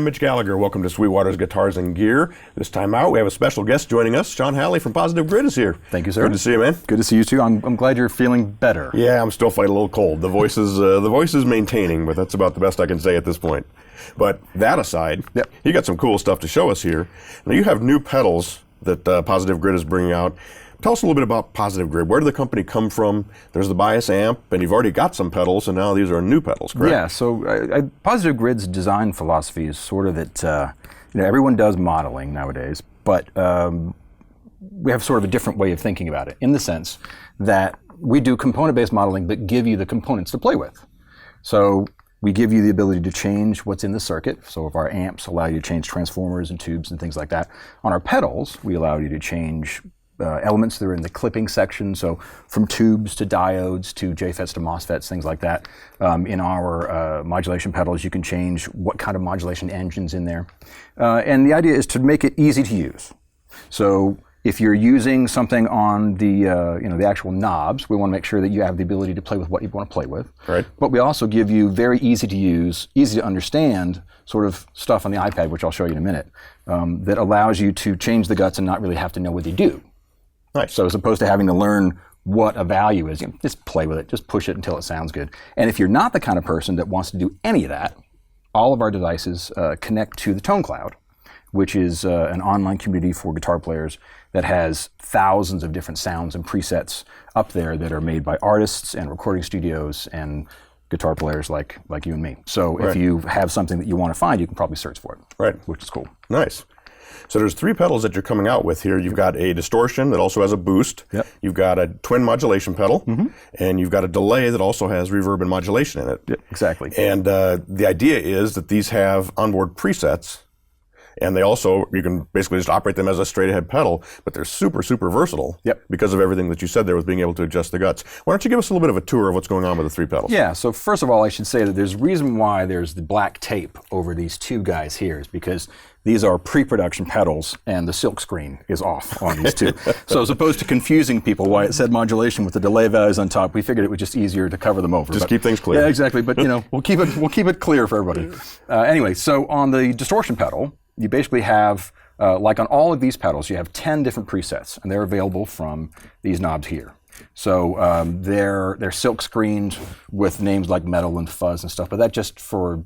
Mitch Gallagher. Welcome to Sweetwater's Guitars and Gear. This time out, we have a special guest joining us. Sean Halley from Positive Grid is here. Thank you, sir. Good to see you, man. Good to see you too. I'm glad you're feeling better. Yeah, I'm still fighting a little cold. The voice is maintaining, but that's about the best I can say at this point. But that aside, Yep. You got some cool stuff to show us here. Now you have new pedals that Positive Grid is bringing out. Tell us a little bit about Positive Grid. Where did the company come from? There's the bias amp, and you've already got some pedals, and now these are new pedals, correct? Yeah, so Positive Grid's design philosophy is sort of that everyone does modeling nowadays, but we have sort of a different way of thinking about it, in the sense that we do component-based modeling, but give you the components to play with. So we give you the ability to change what's in the circuit. So if our amps allow you to change transformers and tubes and things like that, on our pedals, we allow you to change elements that are in the clipping section, so from tubes to diodes to JFETs to MOSFETs, things like that. In our modulation pedals, you can change what kind of modulation engine's in there. And the idea is to make it easy to use. So if you're using something on the the actual knobs, we want to make sure that you have the ability to play with what you want to play with. Right. But we also give you very easy to use, easy to understand sort of stuff on the iPad, which I'll show you in a minute, that allows you to change the guts and not really have to know what they do. Nice. So as opposed to having to learn what a value is, just play with it, just push it until it sounds good. And if you're not the kind of person that wants to do any of that, all of our devices connect to the Tone Cloud, which is an online community for guitar players that has thousands of different sounds and presets up there that are made by artists and recording studios and guitar players like you and me. So if you have something that you want to find, you can probably search for it, Right. which is cool. Nice. So there's three pedals that you're coming out with here. You've got a distortion that also has a boost. Yep. You've got a twin modulation pedal, and you've got a delay that also has reverb and modulation in it. Yep, exactly. And the idea is that these have onboard presets, and they also, you can basically just operate them as a straight ahead pedal, but they're super, super versatile. Yep. Because of everything that you said there with being able to adjust the guts. Why don't you give us a little bit of a tour of what's going on with the three pedals? Yeah, so first of all, I should say that there's a reason why there's the black tape over these two guys here, is because these are pre-production pedals and the silk screen is off on these two. So as opposed to confusing people why it said modulation with the delay values on top, we figured it was just easier to cover them over. Just keep things clear. Yeah, exactly, but we'll keep it clear for everybody. Anyway, so on the distortion pedal, you basically have, like on all of these pedals, you have 10 different presets, and they're available from these knobs here. So they're silk screened with names like metal and fuzz and stuff, but that's just for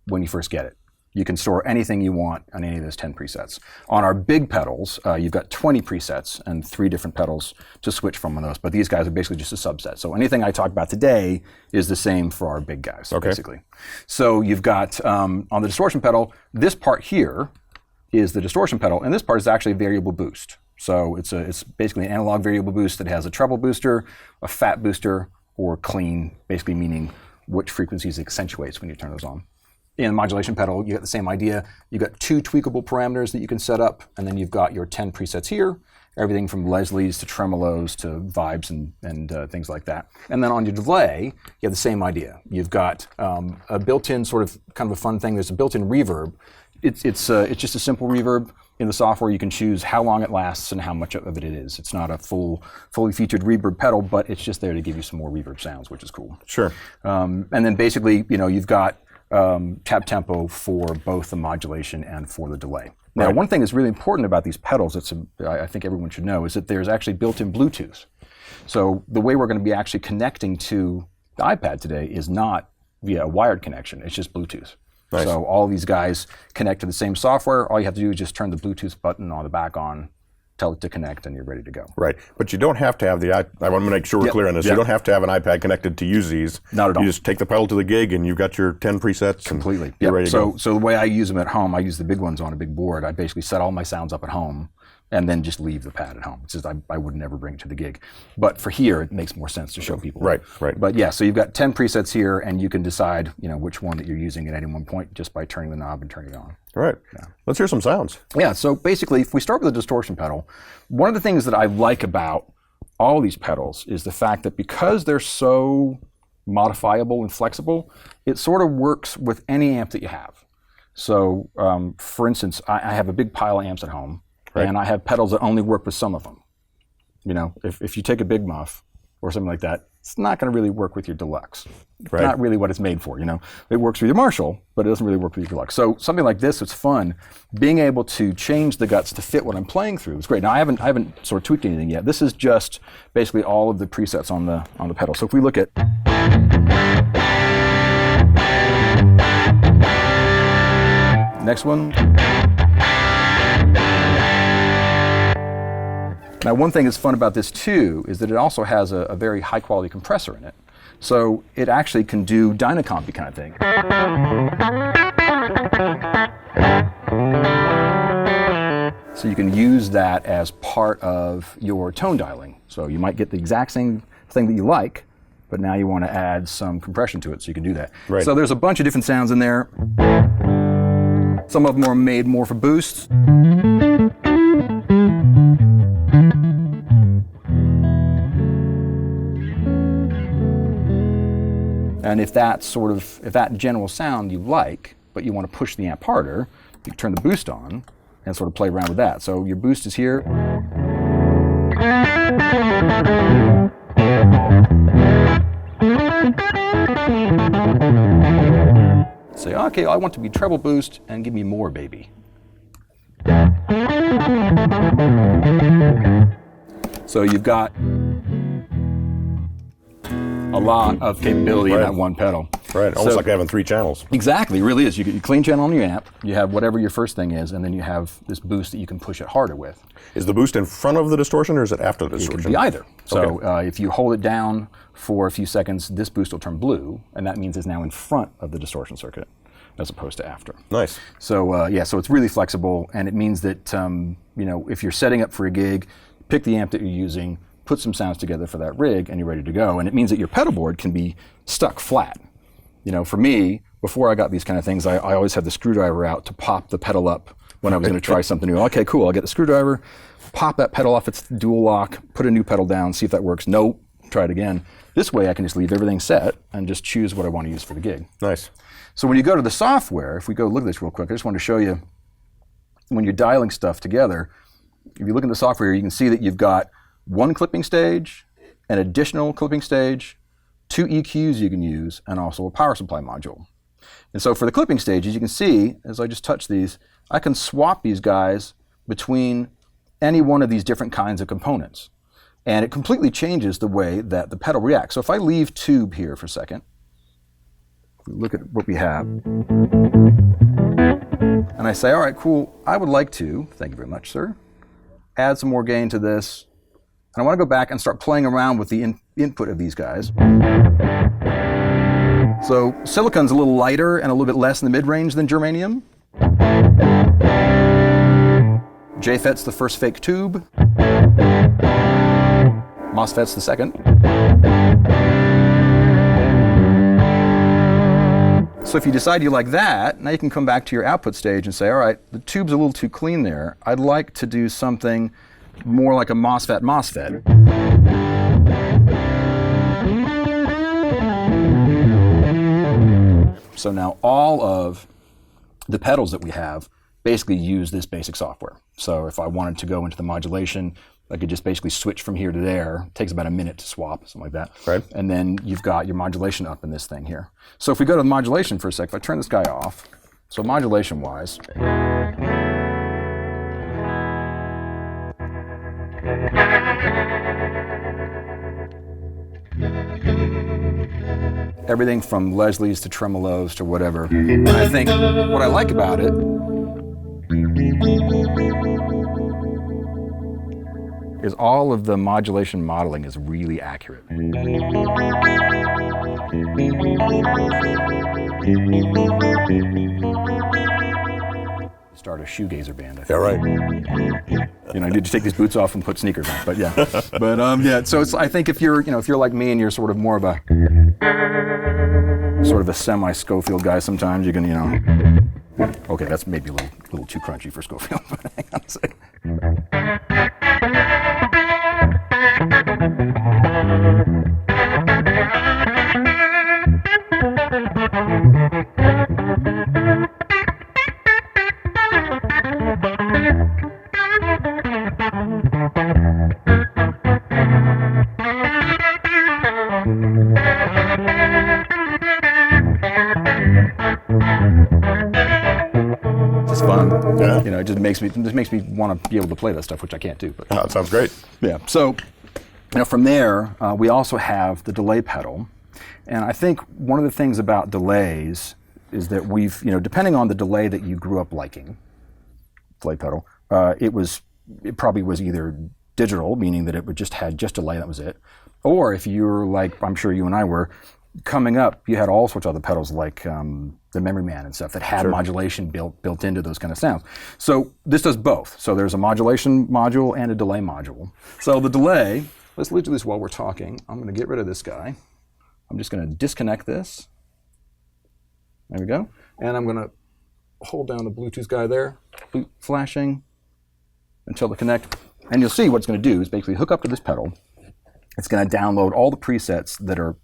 when you first get it. You can store anything you want on any of those 10 presets. On our big pedals, you've got 20 presets and 3 different pedals to switch from on those, but these guys are basically just a subset. So anything I talk about today is the same for our big guys, basically. So you've got, on the distortion pedal, this part here is the distortion pedal, and this part is actually a variable boost. So it's basically an analog variable boost that has a treble booster, a fat booster, or clean, basically meaning which frequencies it accentuates when you turn those on. In the modulation pedal, you got the same idea. You got 2 tweakable parameters that you can set up, and then you've got your 10 presets here, everything from Leslie's to tremolos to vibes and things like that. And then on your delay, you have the same idea. You've got a built-in sort of kind of a fun thing. There's a built-in reverb. It's just a simple reverb. In the software, you can choose how long it lasts and how much of it is. It's not a fully featured reverb pedal, but it's just there to give you some more reverb sounds, which is cool. Sure. And then basically, you've got tap tempo for both the modulation and for the delay. Now, one thing that's really important about these pedals, I think everyone should know, is that there's actually built-in Bluetooth. So the way we're going to be actually connecting to the iPad today is not via a wired connection, it's just Bluetooth. Nice. So all these guys connect to the same software. All you have to do is just turn the Bluetooth button on the back on, tell it to connect, and you're ready to go. Right, but you don't have to have I want to make sure we're clear on this. You don't have to have an iPad connected to use these. Not at all. You just take the pedal to the gig, and you've got your 10 presets. Completely. And you're ready to go. So the way I use them at home, I use the big ones on a big board. I basically set all my sounds up at home, and then just leave the pad at home. It's just I would never bring it to the gig. But for here, it makes more sense to show people. Right. But yeah, so you've got 10 presets here, and you can decide which one that you're using at any one point just by turning the knob and turning it on. All right. Yeah. Let's hear some sounds. Yeah, so basically, if we start with the distortion pedal, one of the things that I like about all these pedals is the fact that because they're so modifiable and flexible, it sort of works with any amp that you have. So, for instance, I have a big pile of amps at home, and I have pedals that only work with some of them. If you take a big muff or something like that, it's not going to really work with your deluxe. Right. Not really what it's made for, you know. It works with your Marshall, but it doesn't really work with your deluxe. So something like this, it's fun. Being able to change the guts to fit what I'm playing through is great. Now I haven't sort of tweaked anything yet. This is just basically all of the presets on the pedal. So if we look at next one. Now, one thing that's fun about this too is that it also has a very high quality compressor in it. So it actually can do Dynacompy kind of thing. So you can use that as part of your tone dialing. So you might get the exact same thing that you like, but now you want to add some compression to it, so you can do that. Right. So there's a bunch of different sounds in there. Some of them are made more for boosts. And if that general sound you like, but you want to push the amp harder, you can turn the boost on and sort of play around with that. So your boost is here. Say, okay, I want to be treble boost and give me more, baby. So you've got a lot of capability in that one pedal. Right, almost like having 3 channels. Exactly, it really is. You get your clean channel on your amp, you have whatever your first thing is, and then you have this boost that you can push it harder with. Is the boost in front of the distortion or is it after the distortion? It can be either. So if you hold it down for a few seconds, this boost will turn blue, and that means it's now in front of the distortion circuit as opposed to after. Nice. So so it's really flexible, and it means that if you're setting up for a gig, pick the amp that you're using, put some sounds together for that rig, and you're ready to go. And it means that your pedal board can be stuck flat. You know, for me, before I got these kind of things, I always had the screwdriver out to pop the pedal up when I was going to try something new. Okay, cool, I'll get the screwdriver, pop that pedal off its dual lock, put a new pedal down, see if that works. Nope, try it again. This way I can just leave everything set and just choose what I want to use for the gig. Nice. So when you go to the software, if we go look at this real quick, I just want to show you, when you're dialing stuff together, if you look at the software, you can see that you've got one clipping stage, an additional clipping stage, 2 EQs you can use, and also a power supply module. And so for the clipping stages, you can see, as I just touch these, I can swap these guys between any one of these different kinds of components. And it completely changes the way that the pedal reacts. So if I leave tube here for a second, look at what we have. And I say, all right, cool, I would like to, thank you very much, sir, add some more gain to this. And I want to go back and start playing around with the input of these guys. So silicon's a little lighter and a little bit less in the mid-range than germanium. JFET's the first fake tube. MOSFET's the second. So if you decide you like that, now you can come back to your output stage and say, all right, the tube's a little too clean there. I'd like to do something more like a MOSFET. So now all of the pedals that we have basically use this basic software. So if I wanted to go into the modulation, I could just basically switch from here to there. It takes about a minute to swap, something like that. Right. And then you've got your modulation up in this thing here. So if we go to the modulation for a sec, if I turn this guy off, so modulation-wise, everything from Leslie's to tremolos to whatever. And I think what I like about it is all of the modulation modeling is really accurate. Start a shoegazer band, I think. Yeah, right. You know, I need to take these boots off and put sneakers on, but yeah. But yeah, so it's, I think if you're like me and you're sort of more of a semi-Schofield guy sometimes, you can, okay, that's maybe a little too crunchy for Schofield, but hang on a second. makes me want to be able to play that stuff, which I can't do. But Oh, that sounds great. yeah. So from there, we also have the delay pedal, and I think one of the things about delays is that we've, depending on the delay that you grew up liking, delay pedal, it probably was either digital, meaning that it would just had just delay, that was it, or if you were like, I'm sure you and I were, coming up, you had all sorts of other pedals like the Memory Man and stuff that had modulation built into those kind of sounds. So this does both. So there's a modulation module and a delay module. So the delay, let's do this while we're talking. I'm going to get rid of this guy. I'm just going to disconnect this. There we go. And I'm going to hold down the Bluetooth guy there, flashing until it connect. And you'll see what it's going to do is basically hook up to this pedal. It's going to download all the presets that are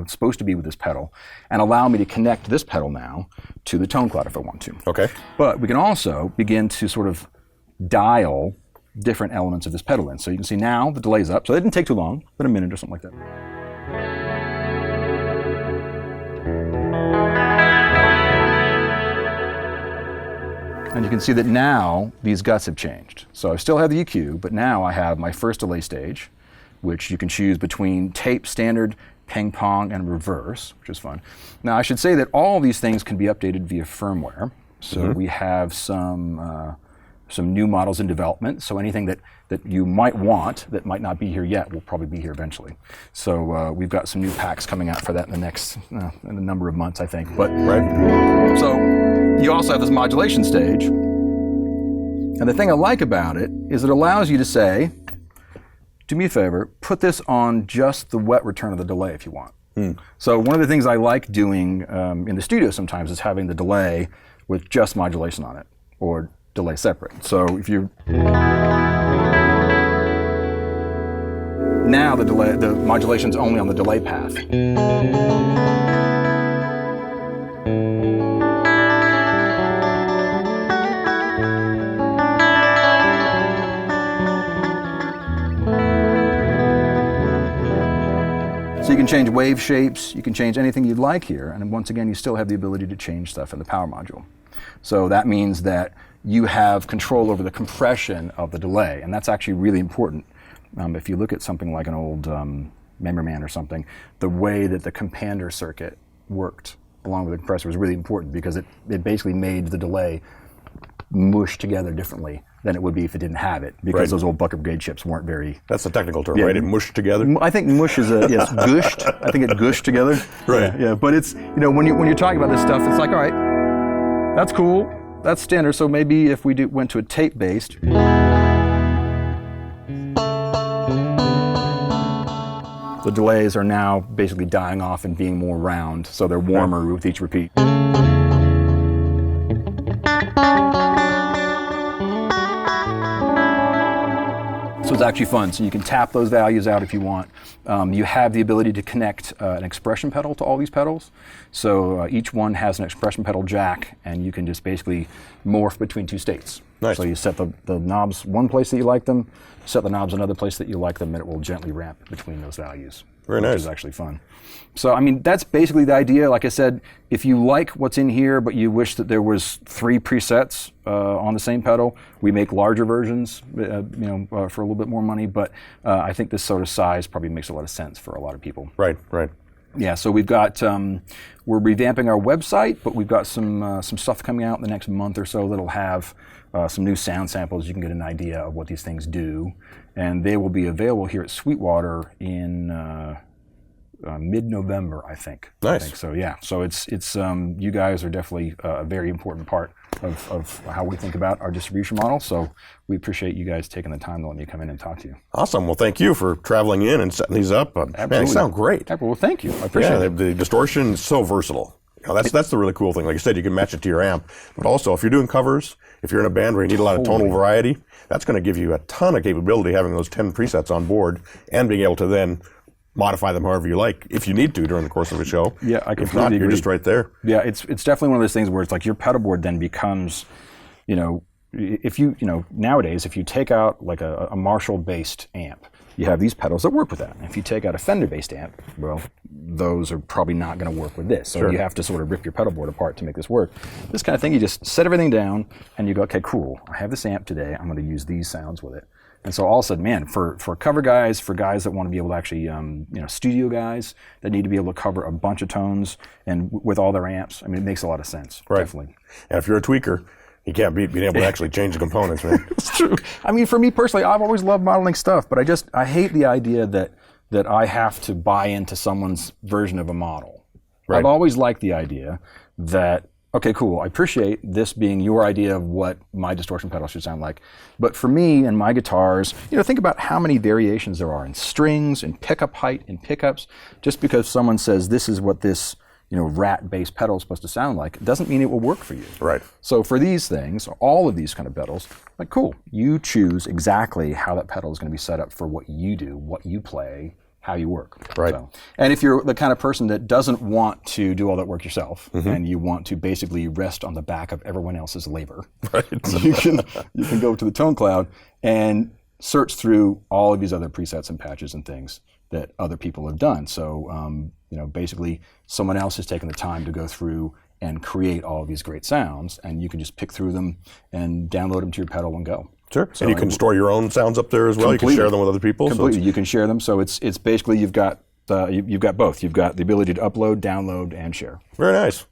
supposed to be with this pedal and allow me to connect this pedal now to the tone cloud if I want to. Okay. But we can also begin to sort of dial different elements of this pedal in. So you can see now the delay's up. So it didn't take too long, but a minute or something like that. And you can see that now these guts have changed. So I still have the EQ, but now I have my first delay stage, which you can choose between tape, standard, ping pong, and reverse, which is fun. Now I should say that all of these things can be updated via firmware. So we have some new models in development. So anything that you might want that might not be here yet will probably be here eventually. So we've got some new packs coming out for that in the next in a number of months, I think. But so you also have this modulation stage. And the thing I like about it is it allows you to say, do me a favor, put this on just the wet return of the delay if you want. So one of the things I like doing in the studio sometimes is having the delay with just modulation on it, or delay separate. So if you now the modulation's only on the delay path. So you can change wave shapes, you can change anything you'd like here, and once again you still have the ability to change stuff in the power module. So that means that you have control over the compression of the delay, and that's actually really important. If you look at something like an old Memory Man or something, the way that the compander circuit worked along with the compressor was really important because it basically made the delay mush together differently than it would be if it didn't have it, because those old bucket brigade chips weren't very... That's the technical term, right? It mushed together? I think mush is yes, gushed. I think it gushed together. Right. Yeah, but it's, when you're talking about this stuff, it's like, all right, that's cool, that's standard, so maybe if we went to a tape-based, the delays are now basically dying off and being more round, so they're warmer with each repeat. So it's actually fun. So you can tap those values out if you want. You have the ability to connect an expression pedal to all these pedals. So each one has an expression pedal jack, and you can just basically morph between two states. Nice. So you set the knobs one place that you like them, set the knobs another place that you like them, and it will gently ramp between those values. Very nice. Which is actually fun. So, I mean, that's basically the idea. Like I said, if you like what's in here, but you wish that there was 3 presets on the same pedal, we make larger versions, for a little bit more money. But I think this sort of size probably makes a lot of sense for a lot of people. Right. Yeah. So we've got we're revamping our website, but we've got some stuff coming out in the next month or so that'll have some new sound samples. You can get an idea of what these things do, and they will be available here at Sweetwater in mid-November, I think. Nice. So yeah, so it's you guys are definitely a very important part of how we think about our distribution model. So we appreciate you guys taking the time to let me come in and talk to you. Awesome. Well, thank you for traveling in and setting these up. Man, they sound great. Well, thank you. I appreciate it. The distortion is so versatile. That's the really cool thing. Like you said, you can match it to your amp, but also if you're doing covers, if you're in a band where you need a lot of tonal variety, that's going to give you a ton of capability having those 10 presets on board and being able to then modify them however you like, if you need to during the course of a show. Yeah, I completely If not, you're agree. just right there. Yeah, it's definitely one of those things where it's like your pedal board then becomes, if you nowadays, if you take out like a Marshall-based amp, you have these pedals that work with that. If you take out a Fender-based amp, well, those are probably not going to work with this. So you have to sort of rip your pedal board apart to make this work. This kind of thing, you just set everything down and you go, okay, cool. I have this amp today. I'm going to use these sounds with it. And so all of a sudden, man, for cover guys, for guys that want to be able to actually, studio guys that need to be able to cover a bunch of tones and with all their amps, I mean, it makes a lot of sense. Right. Definitely. And if you're a tweaker, you can't beat being able to actually change the components, man. It's true. I mean, for me personally, I've always loved modeling stuff, but I hate the idea that I have to buy into someone's version of a model. Right. I've always liked the idea that, okay, cool, I appreciate this being your idea of what my distortion pedal should sound like. But for me and my guitars, think about how many variations there are in strings, in pickup height, in pickups. Just because someone says this is what this rat bass pedal is supposed to sound like, it doesn't mean it will work for you. Right. So for these things, all of these kind of pedals, like cool, you choose exactly how that pedal is going to be set up for what you do, what you play, how you work. Right. So, and if you're the kind of person that doesn't want to do all that work yourself, and you want to basically rest on the back of everyone else's labor, right. you can go to the Tone Cloud and search through all of these other presets and patches and things that other people have done. So basically someone else has taken the time to go through and create all of these great sounds, and you can just pick through them and download them to your pedal and go. Sure. So and you can store your own sounds up there as well. Completely. You can share them with other people. Completely. So you can share them. So it's basically you've got both. You've got the ability to upload, download, and share. Very nice.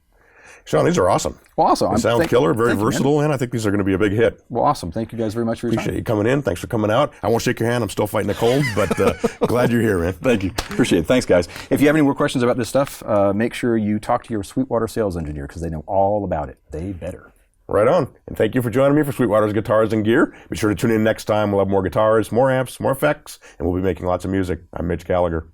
Sean, these are awesome. Well, awesome. They sound killer, very versatile, and I think these are going to be a big hit. Well, awesome. Thank you guys very much for your time. Appreciate you coming in. Thanks for coming out. I won't shake your hand. I'm still fighting the cold, but glad you're here, man. Thank you. Appreciate it. Thanks, guys. If you have any more questions about this stuff, make sure you talk to your Sweetwater sales engineer because they know all about it. They better. Right on. And thank you for joining me for Sweetwater's Guitars and Gear. Be sure to tune in next time. We'll have more guitars, more amps, more effects, and we'll be making lots of music. I'm Mitch Gallagher.